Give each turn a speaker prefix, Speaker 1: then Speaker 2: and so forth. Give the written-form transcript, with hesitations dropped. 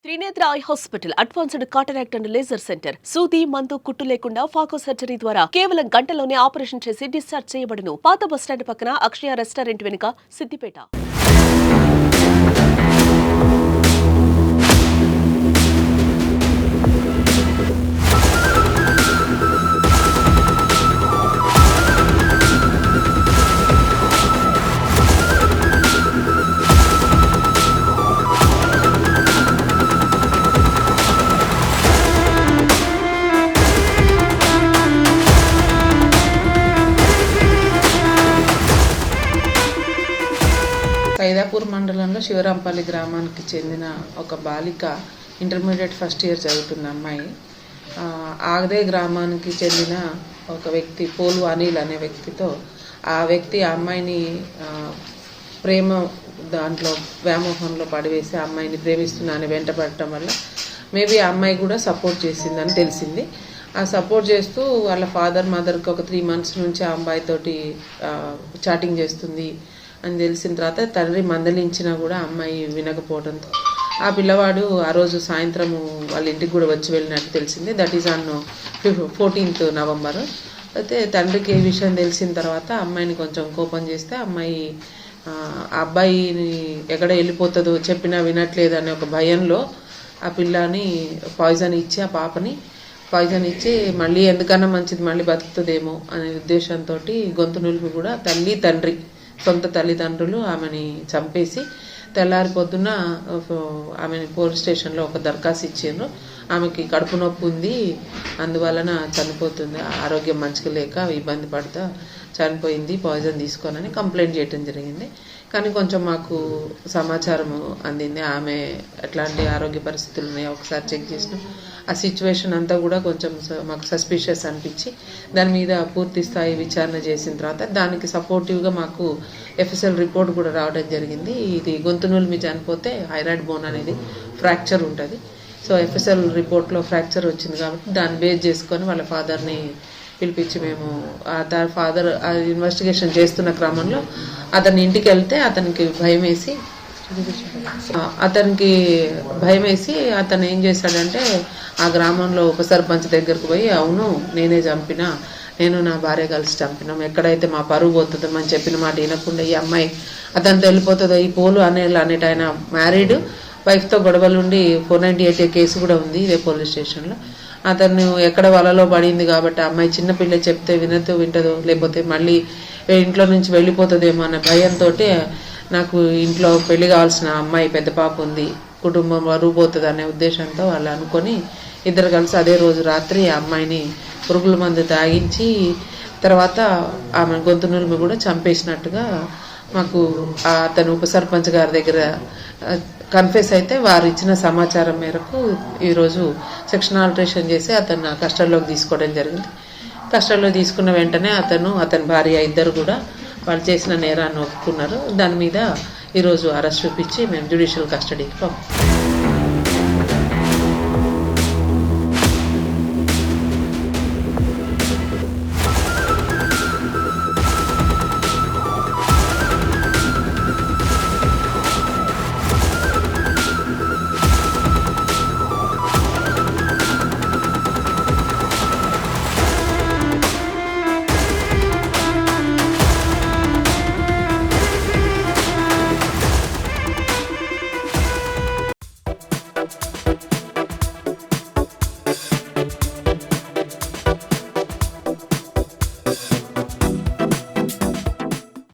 Speaker 1: Trinetra eye hospital advanced cataract and laser centre. సూది మందు కుట్టు లేకుండా ఫాకో సర్జరీ ద్వారా కేవలం గంటలోనే ఆపరేషన్ చేసి డిశ్చార్జ్ చేయబడును. పాత బస్టాండ్ పక్కన అక్షయ రెస్టారెంట్ వెనుక, సిద్దిపేట.
Speaker 2: సైదాపూర్ మండలంలో శివరాంపల్లి గ్రామానికి చెందిన ఒక బాలిక ఇంటర్మీడియట్ ఫస్ట్ ఇయర్ చదువుతున్న అమ్మాయి. ఆగదే గ్రామానికి చెందిన ఒక వ్యక్తి పోలు అనిల్ అనే వ్యక్తితో ఆ వ్యక్తి ఆ అమ్మాయిని ప్రేమ దాంట్లో వ్యామోహంలో పడివేసి ఆ అమ్మాయిని ప్రేమిస్తున్నానని వెంటపడటం వల్ల మేబీ ఆ అమ్మాయి కూడా సపోర్ట్ చేసిందని తెలిసింది. ఆ సపోర్ట్ చేస్తూ వాళ్ళ ఫాదర్ మదర్కి ఒక 3 months నుంచి ఆ అమ్మాయితోటి చాటింగ్ చేస్తుంది అని తెలిసిన తర్వాత తండ్రి మందలించినా కూడా అమ్మాయి వినకపోవడంతో ఆ పిల్లవాడు ఆ రోజు సాయంత్రము వాళ్ళ ఇంటికి కూడా వచ్చి వెళ్ళినట్టు తెలిసింది. That is on 14th November. అయితే తండ్రికి ఏ విషయం తెలిసిన తర్వాత అమ్మాయిని కొంచెం కోపం చేస్తే అమ్మాయి ఆ అబ్బాయిని ఎక్కడ వెళ్ళిపోతుందో చెప్పినా వినట్లేదు అనే ఒక భయంలో ఆ పిల్లని పాయిజన్ ఇచ్చి ఆ పాపని పాయిజన్ ఇచ్చి మళ్ళీ ఎందుకన్నా మంచిది మళ్ళీ బతుకుతుందేమో అనే ఉద్దేశంతో గొంతు నులిపి కూడా తల్లి తండ్రి సొంత తల్లిదండ్రులు ఆమెని చంపేసి తెల్లారి పొద్దున ఆమెని పోలీస్ స్టేషన్లో ఒక దరఖాస్తు ఇచ్చారు. ఆమెకి కడుపు నొప్పి ఉంది, అందువలన చనిపోతుంది, ఆరోగ్యం మంచిగా లేక ఇబ్బంది పడుతూ చనిపోయింది పాయిజన్ తీసుకోనని కంప్లైంట్ చేయడం జరిగింది. కానీ కొంచెం మాకు సమాచారం అందింది ఆమె ఎట్లాంటి ఆరోగ్య పరిస్థితులు ఉన్నాయో ఒకసారి చెక్ చేసినాం. ఆ సిచ్యువేషన్ అంతా కూడా కొంచెం మాకు సస్పిషియస్ అనిపించి దాని మీద పూర్తి స్థాయి విచారణ చేసిన తర్వాత దానికి సపోర్టివ్గా మాకు FSL రిపోర్ట్ కూడా రావడం జరిగింది. ఇది గొంతు నులిమి చనిపోతే థైరాయిడ్ బోన్ అనేది ఫ్రాక్చర్ ఉంటుంది. సో FSL రిపోర్ట్లో ఫ్రాక్చర్ వచ్చింది కాబట్టి దాన్ని బేస్ చేసుకొని వాళ్ళ ఫాదర్ని పిలిపించి మేము ఫాదర్ ఇన్వెస్టిగేషన్ చేస్తున్న క్రమంలో అతని ఇంటికి వెళ్తే అతనికి భయం వేసి అతను ఏం చేశాడంటే ఆ గ్రామంలో ఉప సర్పంచ్ దగ్గరకు పోయి అవును నేనే చంపినా, నేను నా భార్య కలిసి చంపినాం, ఎక్కడైతే మా పరువు పోతుందో అని చెప్పిన మాట వినకుండా ఈ అమ్మాయి అతనితో వెళ్ళిపోతుందో ఈ పోలు అనేట ఆయన మ్యారీడ్ వైఫ్తో గొడవలుండి 498 కేసు కూడా ఉంది ఇదే పోలీస్ స్టేషన్లో. అతను ఎక్కడ వలలో పడింది కాబట్టి అమ్మాయి చిన్నపిల్ల చెప్తే వింటదో లేకపోతే మళ్ళీ ఇంట్లో నుంచి వెళ్ళిపోతుందేమో అనే భయంతో నాకు ఇంట్లో పెళ్లి కావాల్సిన అమ్మాయి పెద్ద పాప ఉంది, కుటుంబం బరువు పోతుంది అనే ఉద్దేశంతో వాళ్ళు అనుకొని ఇద్దరు కలిసి అదే రోజు రాత్రి ఆ అమ్మాయిని పురుగుల మందు తాగించి తర్వాత ఆమె గొంతు నులిమి కూడా చంపేసినట్టుగా మాకు అతను ఉప సర్పంచ్ గారి దగ్గర కన్ఫెస్ అయితే వారు ఇచ్చిన సమాచారం మేరకు ఈరోజు సెక్షన్ ఆల్టరేషన్ చేసి అతను కస్టడీలోకి తీసుకోవడం జరిగింది. కస్టడీలో తీసుకున్న వెంటనే అతని భార్య ఇద్దరు కూడా వాళ్ళు చేసిన నేరాన్ని ఒప్పుకున్నారు. దాని మీద ఈరోజు అరెస్ట్ చూపించి మేము జ్యుడిషియల్ కస్టడీకి పంపాం.